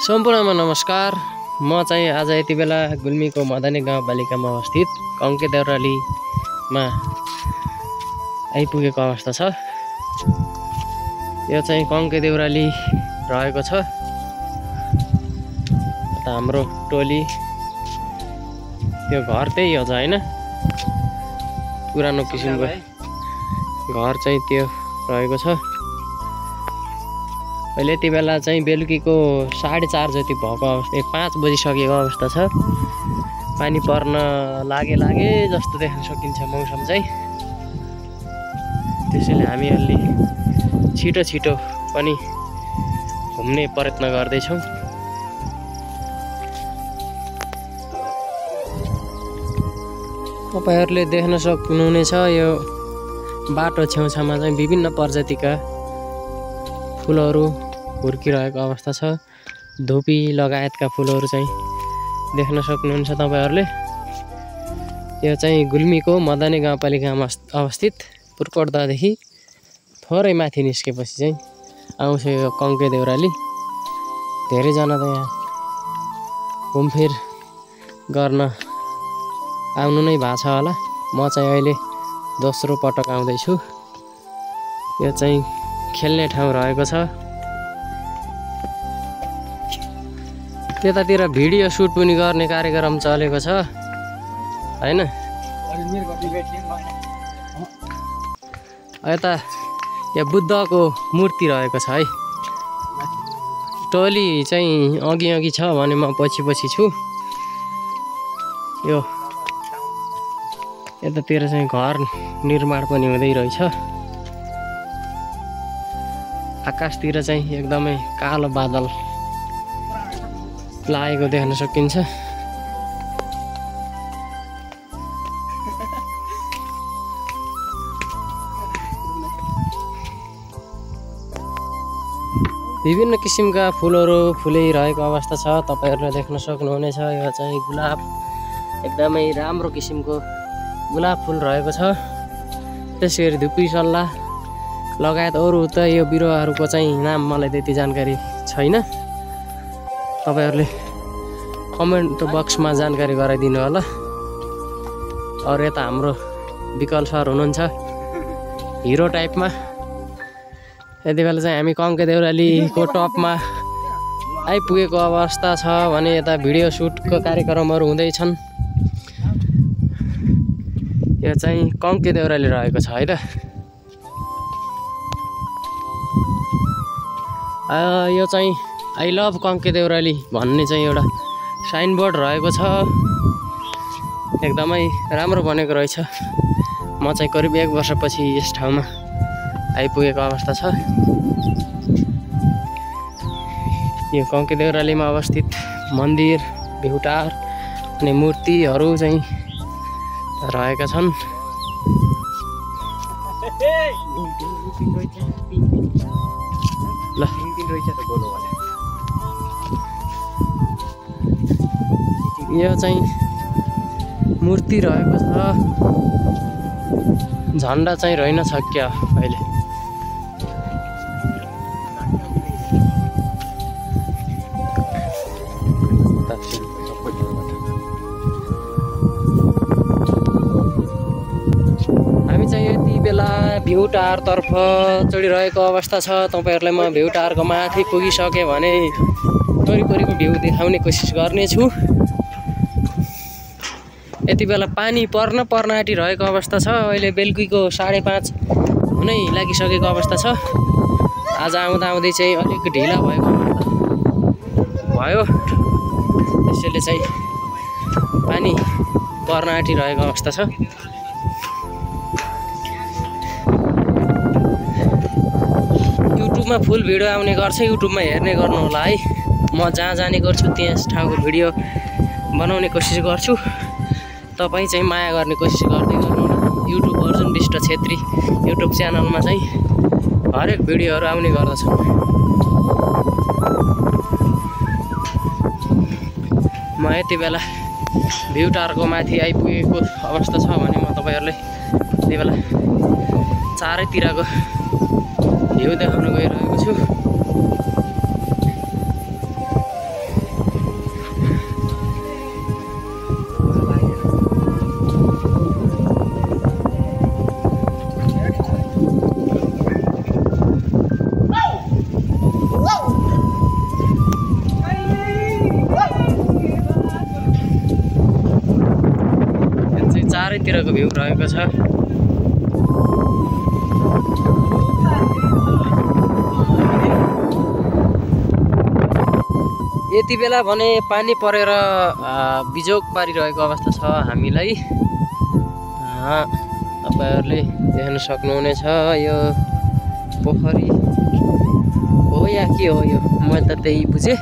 सम्पूर्णमा नमस्कार। म चाहिँ आज यति बेला गुल्मीको मदनी गाउँपालिकामा अवस्थित कङ्के देउरालीमा आइपुगेको अवस्था छ। यो चाहिँ कङ्के देउराली रहेको छ। हाम्रो टोली त्यो घर त्यही हो हैन, पुरानो किसिमको घर चाहिँ त्यो रहेको छ। अहिले यति बेला चाहिँ बेलुकीको 4:30 जति भएको अवस्था, 5 बजिसकेको अवस्था छ। पानी पर्न लागे जस्तो देख्न सकिन्छ मौसम चाहिँ। त्यसैले हामी अलि छिटो पनि घुम्ने प्रयत्न गर्दैछौँ। तपाईहरुले देख्न सक्नुहुनेछ यो बाटो छेउछाउमा चाहिँ विभिन्न प्रजातिका फुलहरू हुर्किरहेको अवस्था छ। धोपी लगायतका फुलहरू चाहिँ देख्न सक्नुहुन्छ तपाईहरुले। यो चाहिँ गुल्मीको मदनी गाउँपालिकामा अवस्थित पुर्कोटदादेखि थोरै माथि निस्केपछि चाहिँ आउँछ यो कङ्के देउराली। धेरैजना त यहाँ घुमफिर गर्न आउनु नै भएको छ होला। म चाहिँ अहिले दोस्रो पटक आउँदैछु। यो चाहिँ खेल्ने ठाउँ रहेको छ। त्यतातिर भिडियो सुट पनि गर्ने कार्यक्रम चलेको छ हैन। यता यहाँ बुद्धको मूर्ति रहेको छ है। टोली चाहिँ अघि छ भने म पछि छु। यो यतातिर चाहिँ घर निर्माण पनि हुँदै रहेछ। आकाशतिर चाहिँ एकदमै कालो बादल लागेको देख्न सकिन्छ। विभिन्न किसिमका फुलहरू फुलिरहेको अवस्था छ। तपाईहरुले देख्न सक्नुहुनेछ। यो चाहिँ गुलाब, एकदमै राम्रो किसिमको गुलाब फुल रहेको छ। त्यसैगरी धुपी सल्ला लगायत अरू त यो बिरुवाहरूको चाहिँ नाम मलाई त्यति जानकारी छैन। तपाईहरुले कमेन्ट बक्समा जानकारी गराइदिनु होला। अरू यता हाम्रो विकल सर हुनुहुन्छ हिरो टाइपमा। यति बेला चाहिँ हामी कङ्के देउरालीको टपमा आइपुगेको अवस्था छ भने यता भिडियो सुटको कार्यक्रमहरू हुँदैछन्। यो चाहिँ कङ्के देउराली रहेको छ है त। यो चाहिँ आई लभ कङ्के देउराली भन्ने चाहिँ एउटा साइनबोर्ड रहेको छ। एकदमै राम्रो बनेको रहेछ। म चाहिँ करिब 1 वर्षपछि यस ठाउँमा आइपुगेको अवस्था छ। यो कङ्के देउरालीमा अवस्थित मन्दिर, भिउटार अनि मूर्तिहरू चाहिँ रहेका छन्। ल यो चाहिँ मूर्ति रहेको छ। झन्डा चाहिँ रहेन छ क्या अहिले। हामी चाहिँ यति बेला भिउटारतर्फ चढिरहेको अवस्था छ। तपाईहरुलाई म भिउटारको माथि पुगिसके भने वरिपरिको भ्यू देखाउने कोसिस गर्नेछु। यति बेला पानी पर्न आँटिरहेको अवस्था छ। अहिले बेलुकीको 5:30 हुनै लागिसकेको अवस्था छ। आज आउँदै चाहिँ अलिक ढिला भएको भयो। त्यसैले चाहिँ पानी पर्न आँटिरहेको अवस्था छ। युट्युबमा फुल भिडियो आउने गर्छ, युट्युबमा हेर्ने गर्नु होला है। म जहाँ जाने गर्छु त्यस ठाउँको भिडियो बनाउने कोसिस गर्छु। तपाईँ चाहिँ माया गर्ने कोसिस गर्दै गर्नु होला। युट्युब अर्जुन विष्ट छेत्री युट्युब च्यानलमा चाहिँ हरेक भिडियोहरू आउने गर्दछ। म यति बेला भिउटारको माथि आइपुगेको अवस्था छ भने म तपाईहरुलाई यति बेला चारैतिरको भ्यू देखाउन गइरहेको छु। चारैतिरको भ्यू रहेको छ। यति बेला भने पानी परेर बिजोग पारिरहेको अवस्था छ हामीलाई। तपाईहरुले देख्न सक्नुहुनेछ यो पोखरी हो या के हो यो, म त त्यही बुझे।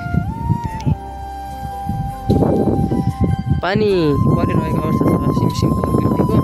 पानी परिरहेको अवस्था छ सिमसिम प्रकृतिको।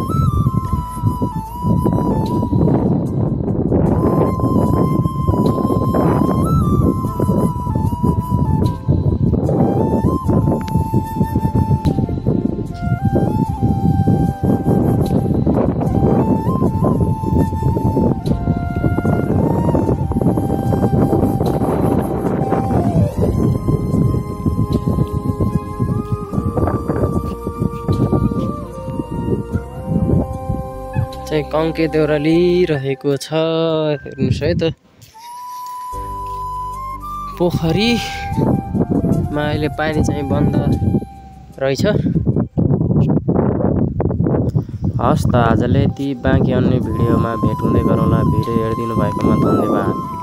चाहिँ कङ्के देउराली रहेको छ। हेर्नुहोस् है त पोखरीमा अहिले पानी चाहिँ बन्द रहेछ। हस् त आजले यति, बाँकी अन्य भिडियोमा भेट हुँदै गरौँला। भिडियो हेरिदिनु भएकोमा धन्यवाद।